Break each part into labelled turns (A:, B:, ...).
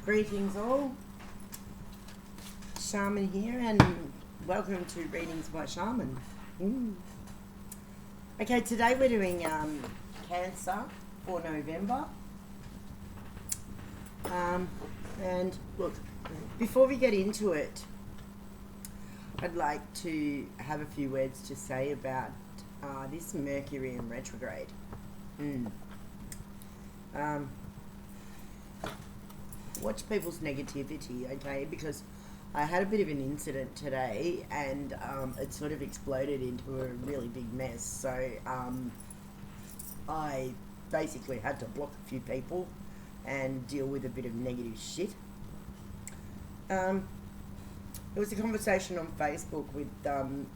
A: Greetings all, Shaman here, and welcome to Readings by Shaman. Okay, today we're doing Cancer for November. And look, before we get into it, I'd like to have a few words to say about this Mercury in retrograde. Watch people's negativity, okay? Because I had a bit of an incident today, and it sort of exploded into a really big mess. So I basically had to block a few people and deal with a bit of negative shit. It was a conversation on Facebook with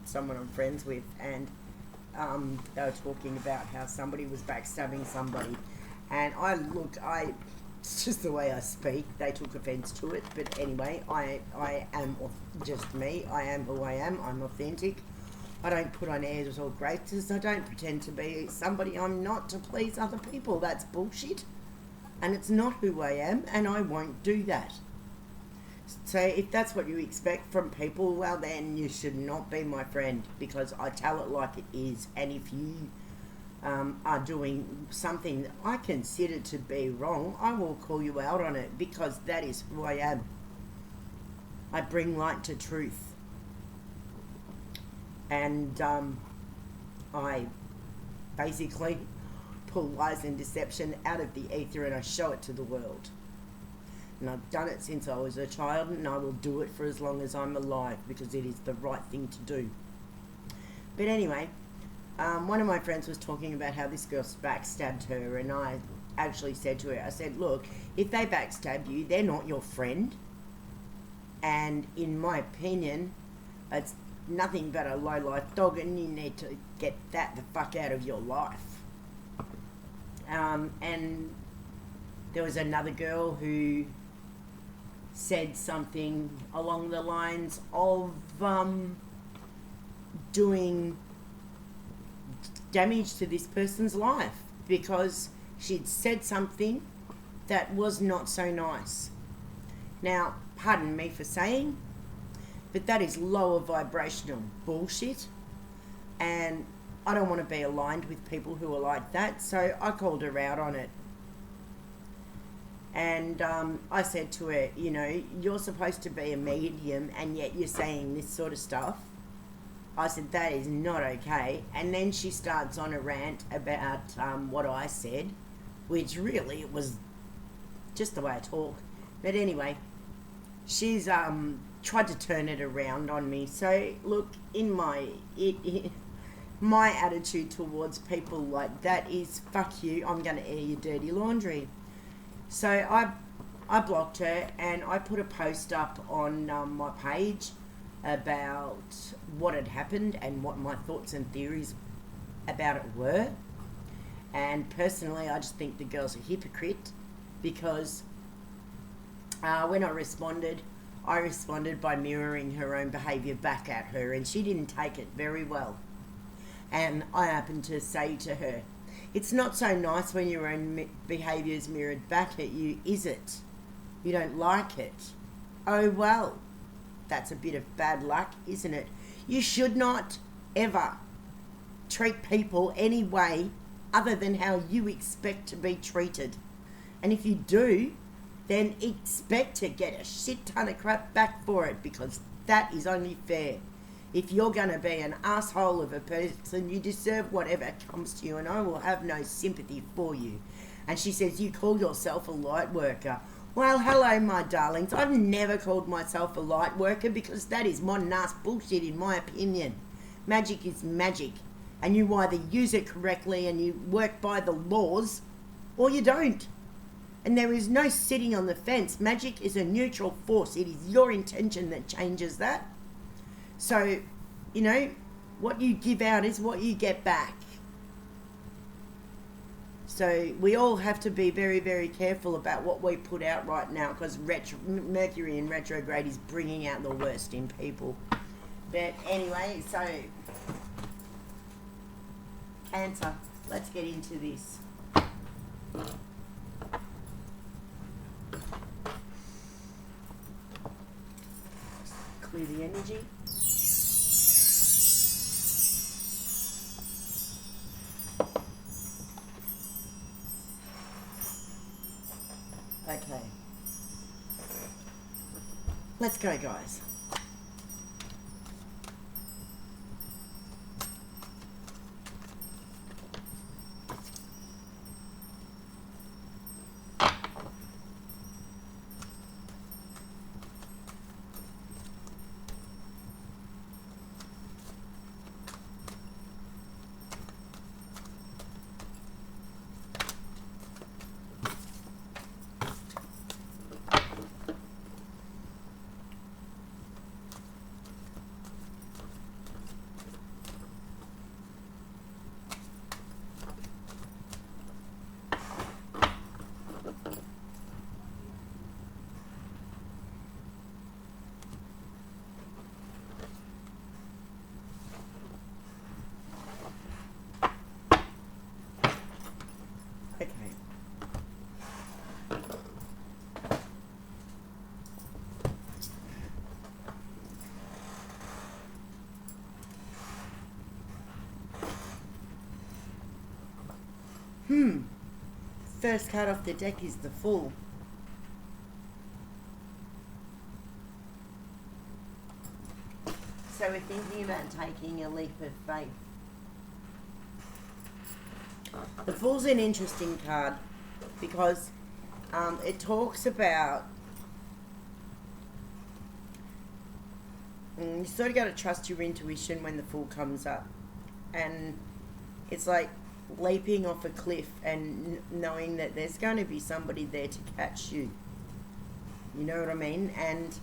A: someone I'm friends with, and they were talking about how somebody was backstabbing somebody. And it's just the way I speak. They took offence to it, but anyway, I am just me. I am who I am. I'm authentic. I don't put on airs or graces. I don't pretend to be somebody I'm not to please other people. That's bullshit, and it's not who I am, and I won't do that. So if that's what you expect from people, well then you should not be my friend, because I tell it like it is. And if you are doing something that I consider to be wrong, I will call you out on it, because that is who I am. I bring light to truth, and I basically pull lies and deception out of the ether, and I show it to the world. And I've done it since I was a child, and I will do it for as long as I'm alive, because it is the right thing to do. But anyway, one of my friends was talking about how this girl backstabbed her, and I actually said to her, I said, look, if they backstab you, they're not your friend. And in my opinion, it's nothing but a low-life dog, and you need to get that the fuck out of your life. And there was another girl who said something along the lines of doing damage to this person's life because she'd said something that was not so nice. Now, pardon me for saying, but that is lower vibrational bullshit, and I don't want to be aligned with people who are like that, so I called her out on it. And I said to her, you know, you're supposed to be a medium, and yet you're saying this sort of stuff. I said, that is not okay. And then she starts on a rant about what I said, which really, it was just the way I talk. But anyway, she's tried to turn it around on me. So look, in my attitude towards people like that is, fuck you, I'm going to air your dirty laundry. So I blocked her, and I put a post up on my page about what had happened and what my thoughts and theories about it were. And personally, I just think the girl's a hypocrite, because when I responded by mirroring her own behaviour back at her, and she didn't take it very well. And I happened to say to her, it's not so nice when your own behaviour is mirrored back at you, is it? You don't like it. Oh well, that's a bit of bad luck, isn't it? You should not ever treat people any way other than how you expect to be treated. And if you do, then expect to get a shit ton of crap back for it, because that is only fair. If you're going to be an asshole of a person, you deserve whatever comes to you, and I will have no sympathy for you. And she says, you call yourself a light worker. Well, hello, my darlings. I've never called myself a light worker, because that is modern ass bullshit in my opinion. Magic is magic, and you either use it correctly and you work by the laws, or you don't. And there is no sitting on the fence. Magic is a neutral force. It is your intention that changes that. So, you know, what you give out is what you get back. So we all have to be very, very careful about what we put out right now, because Mercury in retrograde is bringing out the worst in people. But anyway, so Cancer, let's get into this. clear the energy. Okay. Let's go, guys. Okay. First card off the deck is the Fool. So we're thinking about taking a leap of faith. The Fool's an interesting card because it talks about you sort of got to trust your intuition when the Fool comes up, and it's like leaping off a cliff and knowing that there's going to be somebody there to catch you. You know what I mean? And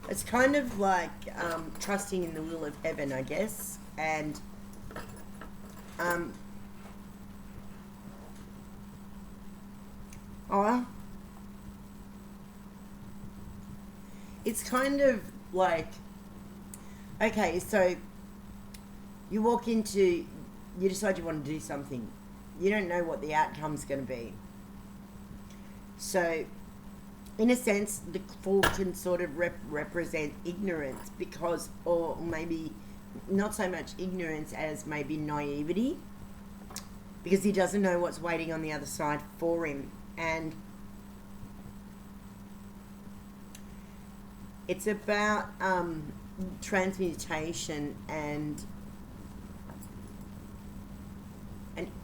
A: it's kind of like trusting in the will of heaven, I guess. And it's kind of like, okay, so you walk into, you decide you want to do something. You don't know what the outcome's going to be. So, in a sense, the Fool can sort of represent ignorance because, or maybe not so much ignorance as maybe naivety, because he doesn't know what's waiting on the other side for him. And it's about transmutation and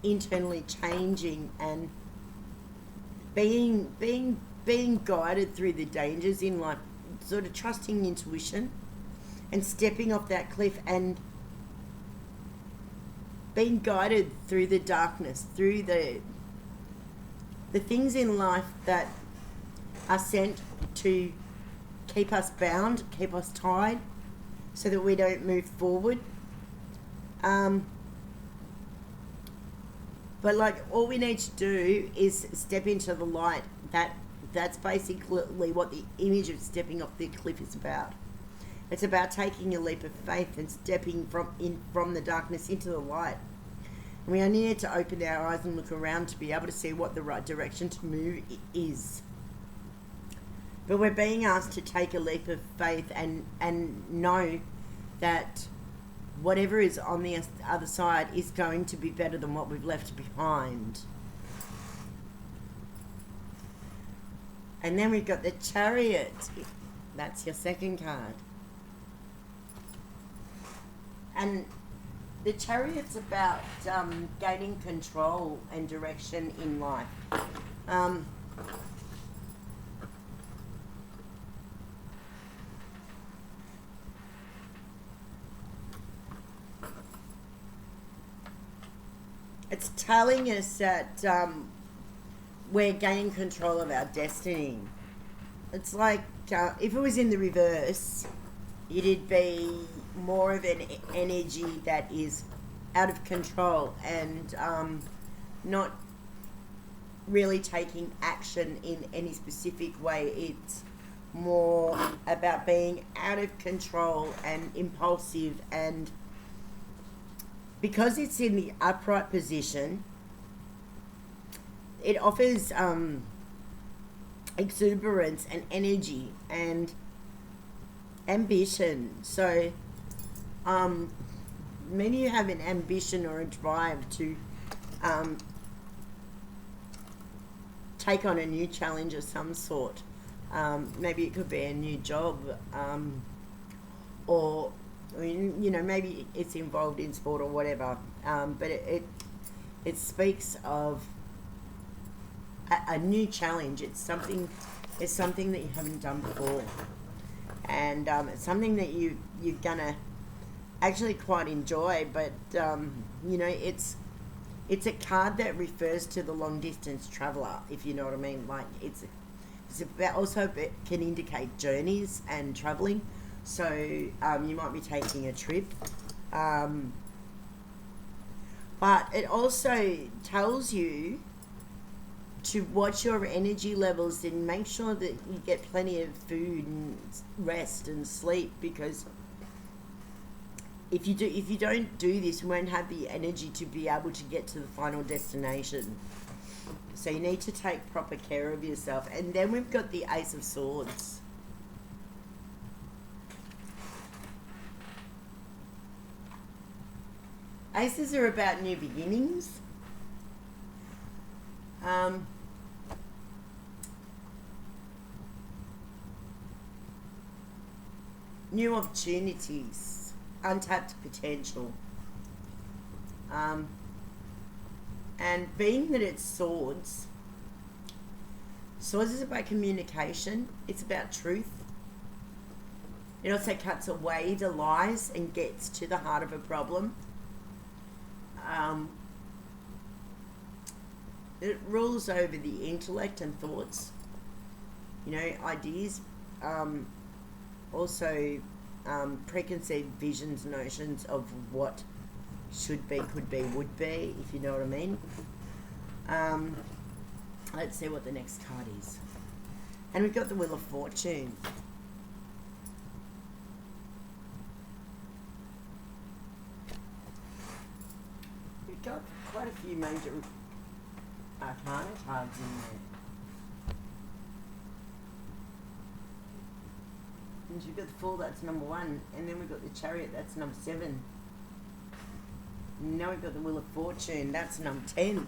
A: internally changing and being guided through the dangers in life, sort of trusting intuition and stepping off that cliff and being guided through the darkness, through the things in life that are sent to keep us bound, keep us tied, so that we don't move forward. But like, all we need to do is step into the light. That's basically what the image of stepping off the cliff is about. It's about taking a leap of faith and stepping from the darkness into the light. And we only need to open our eyes and look around to be able to see what the right direction to move is. But we're being asked to take a leap of faith and know that whatever is on the other side is going to be better than what we've left behind. And then we've got the Chariot. That's your second card. And the Chariot's about gaining control and direction in life. It's telling us that we're gaining control of our destiny. It's like if it was in the reverse, it'd be more of an energy that is out of control and not really taking action in any specific way. It's more about being out of control and impulsive, and because it's in the upright position, it offers exuberance and energy and ambition. So many of you have an ambition or a drive to take on a new challenge of some sort. Maybe it could be a new job, or you know, maybe it's involved in sport or whatever. But it speaks of a new challenge. It's something that you haven't done before, and it's something that you're gonna actually quite enjoy. But you know, it's a card that refers to the long distance traveler, if you know what I mean. Like it's about, also it can indicate journeys and traveling. So you might be taking a trip. But it also tells you to watch your energy levels and make sure that you get plenty of food and rest and sleep, because if you don't do this, you won't have the energy to be able to get to the final destination. So you need to take proper care of yourself. And then we've got the Ace of Swords. Aces are about new beginnings. New opportunities, untapped potential. And being that it's swords is about communication. It's about truth. It also cuts away the lies and gets to the heart of a problem. It rules over the intellect and thoughts, you know, ideas, also preconceived visions, notions of what should be, could be, would be, if you know what I mean. Let's see what the next card is. And we've got the Wheel of Fortune. We've got quite a few major Arcana cards in there. And you've got the Fool, that's number 1. And then we've got the Chariot, that's number 7. And now we've got the Wheel of Fortune, that's number 10.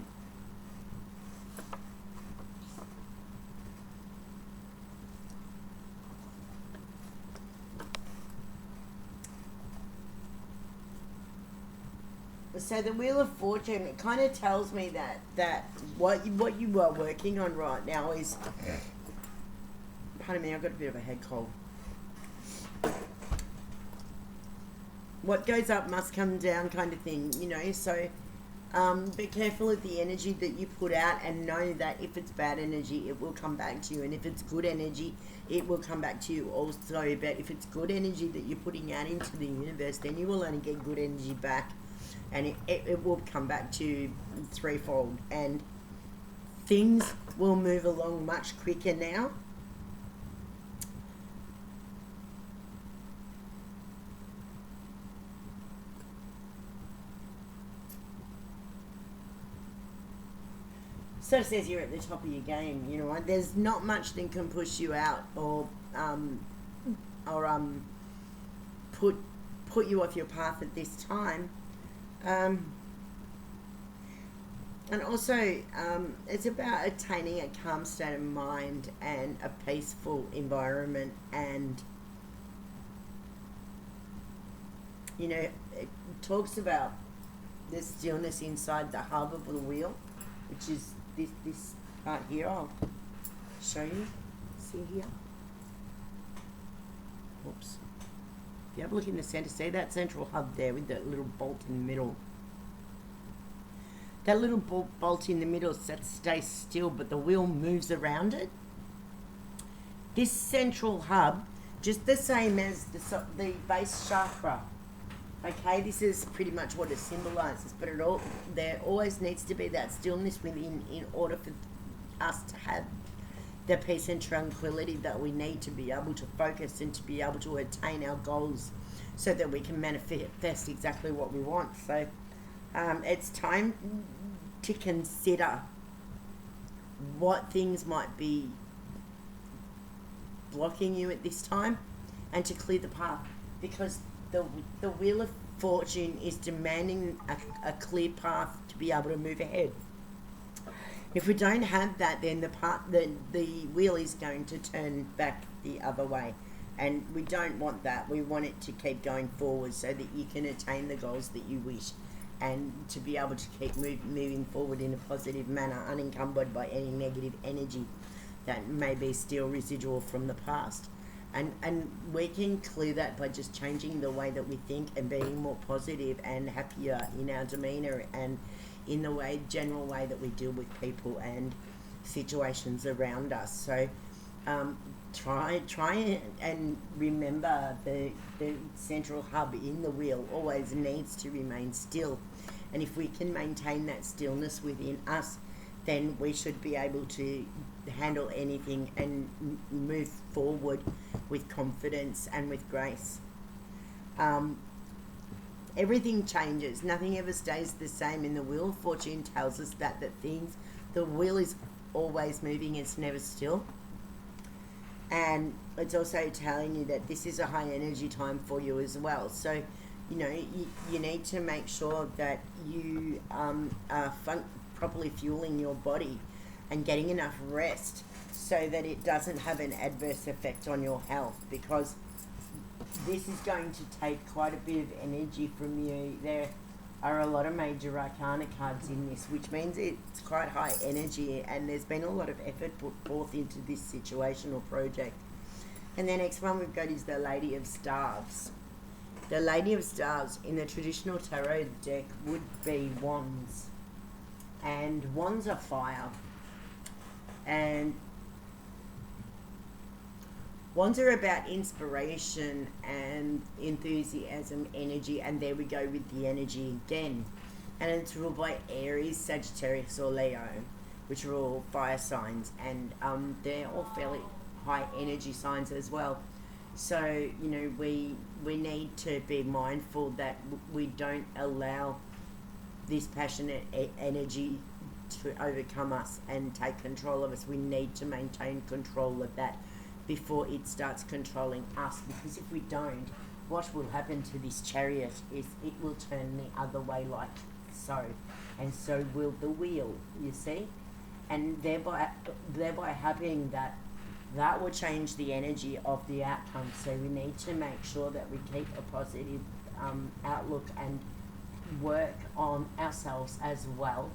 A: So the Wheel of Fortune, it kind of tells me that what you are working on right now is, pardon me, I've got a bit of a head cold. What goes up must come down, kind of thing, you know. So be careful of the energy that you put out, and know that if it's bad energy, it will come back to you, and if it's good energy, it will come back to you also. But if it's good energy that you're putting out into the universe, then you will only get good energy back. And it will come back to you threefold, and things will move along much quicker now. So it says you're at the top of your game, you know. There's not much that can push you out or put you off your path at this time. And also, it's about attaining a calm state of mind and a peaceful environment, and, you know, it talks about the stillness inside the hub of the wheel, which is this part here. I'll show you. See here? Oops. If you have a look in the center, see that central hub there with that little bolt in the middle? That little bolt in the middle stays still, but the wheel moves around it. This central hub, just the same as the base chakra. Okay, this is pretty much what it symbolizes, but there always needs to be that stillness within in order for us to have the peace and tranquility that we need to be able to focus and to be able to attain our goals, so that we can manifest exactly what we want. So it's time to consider what things might be blocking you at this time, and to clear the path, because the Wheel of Fortune is demanding a clear path to be able to move ahead. If we don't have that, then the wheel is going to turn back the other way, and we don't want that. We want it to keep going forward so that you can attain the goals that you wish, and to be able to keep moving forward in a positive manner, unencumbered by any negative energy that may be still residual from the past. And we can clear that by just changing the way that we think and being more positive and happier in our demeanour and in the general way that we deal with people and situations around us. So try and remember the central hub in the wheel always needs to remain still. And if we can maintain that stillness within us, then we should be able to handle anything and move forward with confidence and with grace. Everything changes. Nothing ever stays the same. In the Wheel of Fortune tells us that the wheel is always moving, it's never still. And it's also telling you that this is a high energy time for you as well. So, you know, you need to make sure that you are properly fueling your body and getting enough rest so that it doesn't have an adverse effect on your health, because this is going to take quite a bit of energy from you. There are a lot of major arcana cards in this, which means it's quite high energy, and there's been a lot of effort put forth into this situation or project. And the next one we've got is the Lady of Staves. The Lady of Staves in the traditional tarot deck would be wands, and wands are fire, and wands are about inspiration and enthusiasm, energy, and there we go with the energy again. And it's ruled by Aries, Sagittarius, or Leo, which are all fire signs, and they're all fairly high energy signs as well. So, you know, we need to be mindful that we don't allow this passionate energy to overcome us and take control of us. We need to maintain control of that before it starts controlling us, because if we don't, what will happen to this chariot is it will turn the other way like so, and so will the wheel, you see, and thereby having that will change the energy of the outcome. So we need to make sure that we keep a positive outlook and work on ourselves as well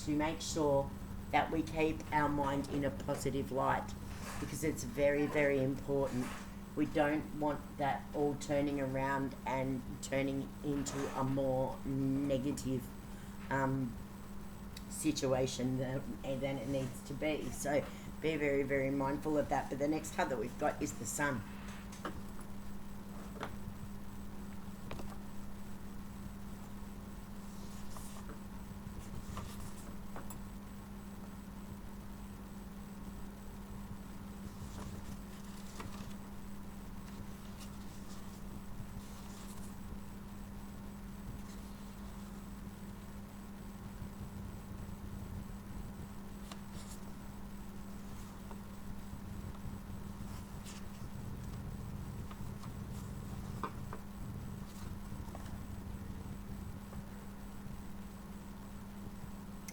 A: to make sure that we keep our mind in a positive light, because it's very, very important. We don't want that all turning around and turning into a more negative situation than it needs to be. So be very, very mindful of that. But the next card that we've got is the Sun.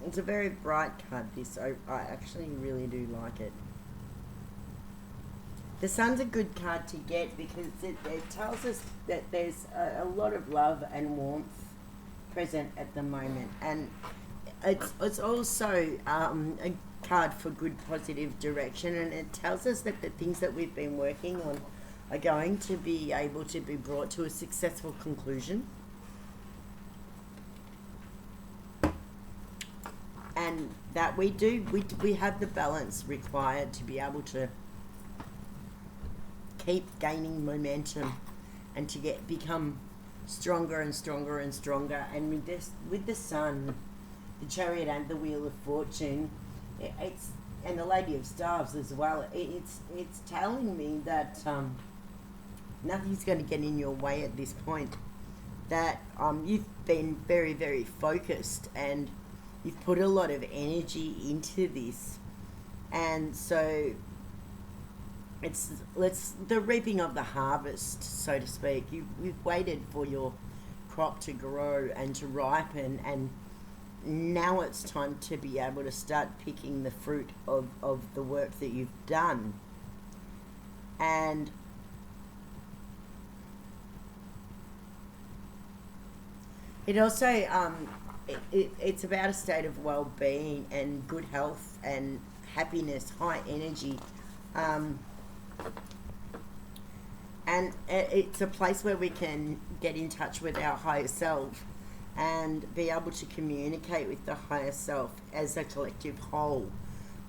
A: It's a very bright card, this. I actually really do like it. The Sun's a good card to get because it tells us that there's a lot of love and warmth present at the moment. And it's also a card for good positive direction, and it tells us that the things that we've been working on are going to be able to be brought to a successful conclusion. And that we have the balance required to be able to keep gaining momentum and to become stronger and stronger and stronger. And with the Sun, the Chariot, and the Wheel of Fortune, and the Lady of Staves as well, it's telling me that nothing's going to get in your way at this point. That you've been very, very focused, and you've put a lot of energy into this, and so it's the reaping of the harvest, so to speak. You've waited for your crop to grow and to ripen, and now it's time to be able to start picking the fruit of the work that you've done. And it also it's about a state of well-being and good health and happiness, high energy, um, and it's a place where we can get in touch with our higher self and be able to communicate with the higher self as a collective whole.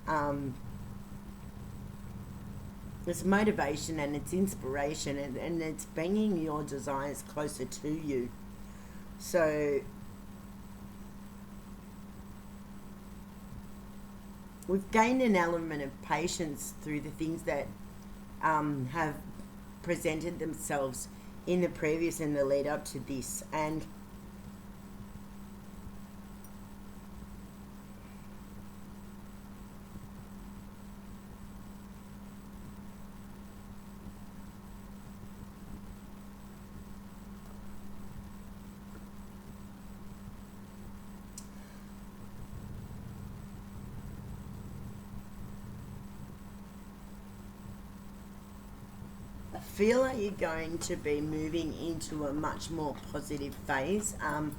A: Um, it's motivation and it's inspiration, and it's bringing your desires closer to you. So we've gained an element of patience through the things that have presented themselves in the previous and the lead up to this. And I feel like you're going to be moving into a much more positive phase. And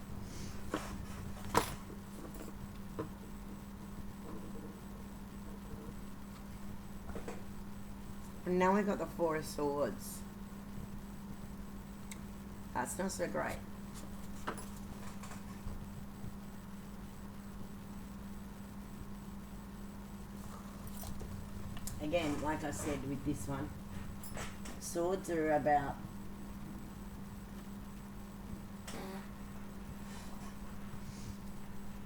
A: now we've got the Four of Swords. That's not so great. Again, like I said with this one, swords are about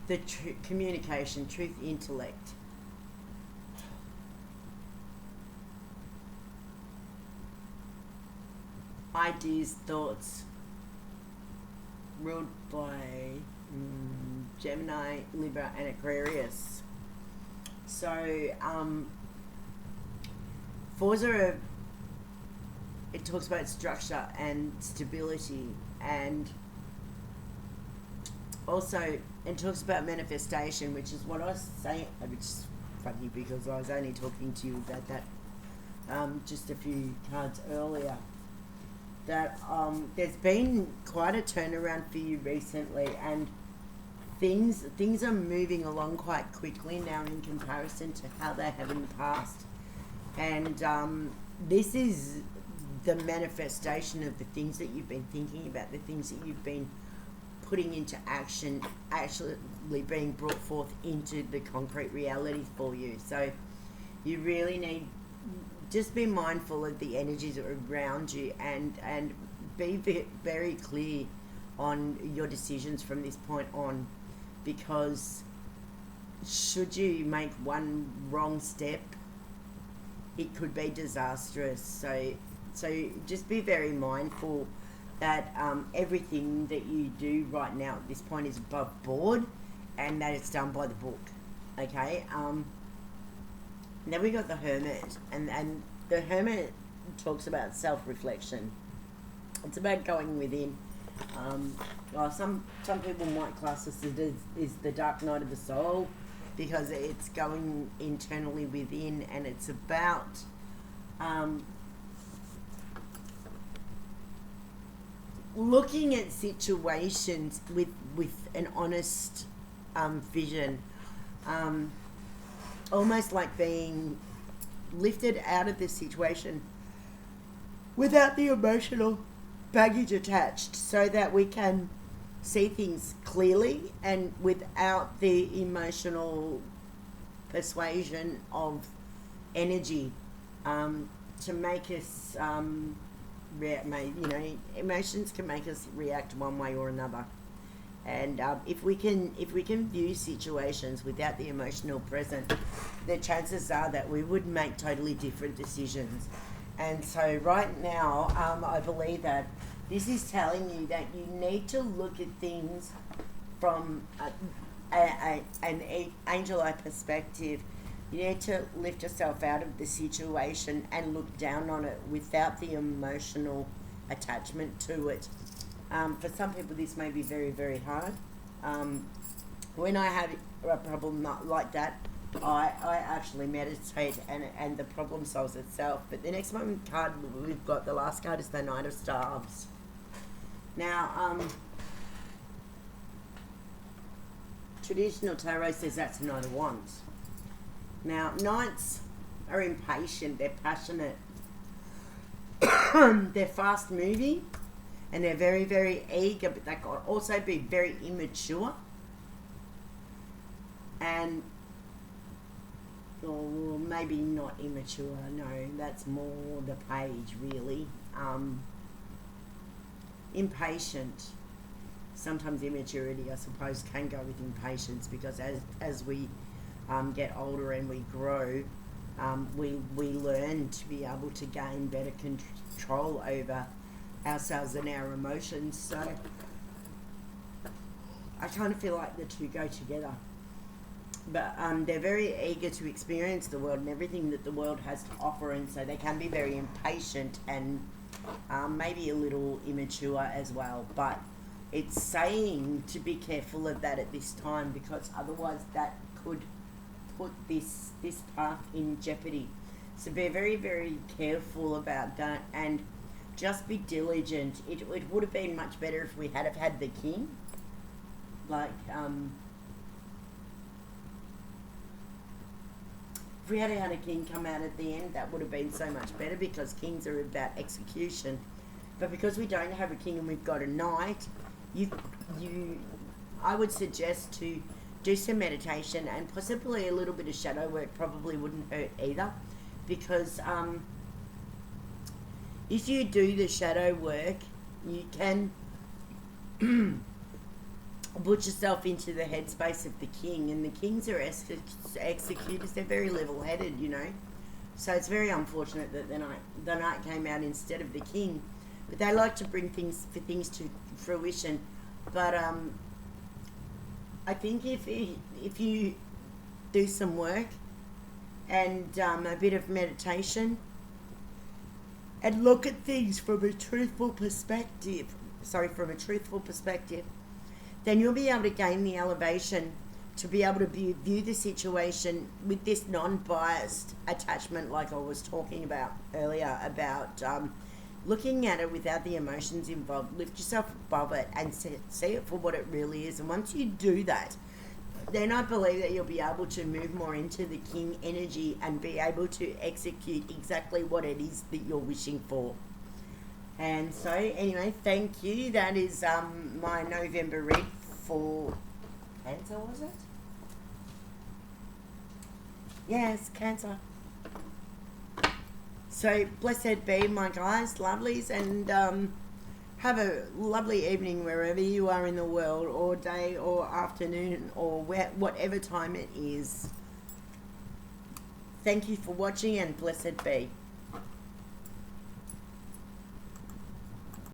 A: the communication, truth, intellect. Ideas, thoughts, ruled by Gemini, Libra, and Aquarius. So, fours are it talks about structure and stability, and also it talks about manifestation, which is what I was saying, which is funny because I was only talking to you about that just a few cards earlier. That there's been quite a turnaround for you recently, and things are moving along quite quickly now in comparison to how they have in the past. And this is the manifestation of the things that you've been thinking about, the things that you've been putting into action, actually being brought forth into the concrete reality for you. So you really need, just be mindful of the energies around you, and be very clear on your decisions from this point on, because should you make one wrong step, it could be disastrous. So just be very mindful that everything that you do right now at this point is above board, and that it's done by the book. Okay. Then we got the Hermit, and the Hermit talks about self-reflection. It's about going within. Well, some people might class this as the dark night of the soul, because it's going internally within, and it's about looking at situations with an honest vision, almost like being lifted out of this situation without the emotional baggage attached, so that we can see things clearly and without the emotional persuasion of energy to make us emotions can make us react one way or another. And if we can view situations without the emotional present, the chances are that we would make totally different decisions. And so right now, I believe that this is telling you that you need to look at things from an angel eye perspective. You need to lift yourself out of the situation and look down on it without the emotional attachment to it. For some people, this may be very, very hard. When I have a problem not like that, I actually meditate and the problem solves itself. But the next one card we've got, the last card, is the Knight of Staves. Now, traditional tarot says that's a Knight of Wands. Now, knights are impatient, they're passionate, they're fast moving, and they're very, very eager, but they can also be very immature. And, or maybe not immature, no, that's more the page, really. Impatient. Sometimes immaturity, I suppose, can go with impatience, because as we get older and we grow, we learn to be able to gain better control over ourselves and our emotions. So I kind of feel like the two go together. But they're very eager to experience the world and everything that the world has to offer, and so they can be very impatient and maybe a little immature as well. But it's saying to be careful of that at this time, because otherwise that could put this path in jeopardy. So be very, very careful about that, and just be diligent. It would have been much better if we had have had the king. Like, if we had had a king come out at the end, that would have been so much better, because kings are about execution. But because we don't have a king and we've got a knight, I would suggest to do some meditation, and possibly a little bit of shadow work probably wouldn't hurt either, because if you do the shadow work, you can put yourself into the headspace of the king, and the kings are executors. They're very level-headed, you know. So it's very unfortunate that the knight came out instead of the king, but they like to bring things to fruition. But I think if you do some work and a bit of meditation and look at things from a truthful perspective, then you'll be able to gain the elevation to be able to view the situation with this non-biased attachment, like I was talking about earlier, about looking at it without the emotions involved. Lift yourself above it and see it for what it really is. And once you do that, then I believe that you'll be able to move more into the king energy and be able to execute exactly what it is that you're wishing for. And so, anyway, thank you. That is my November read for Cancer, was it? Yes, Cancer. So, blessed be, my guys, lovelies, and have a lovely evening wherever you are in the world, or day, or afternoon, or whatever time it is. Thank you for watching, and blessed be.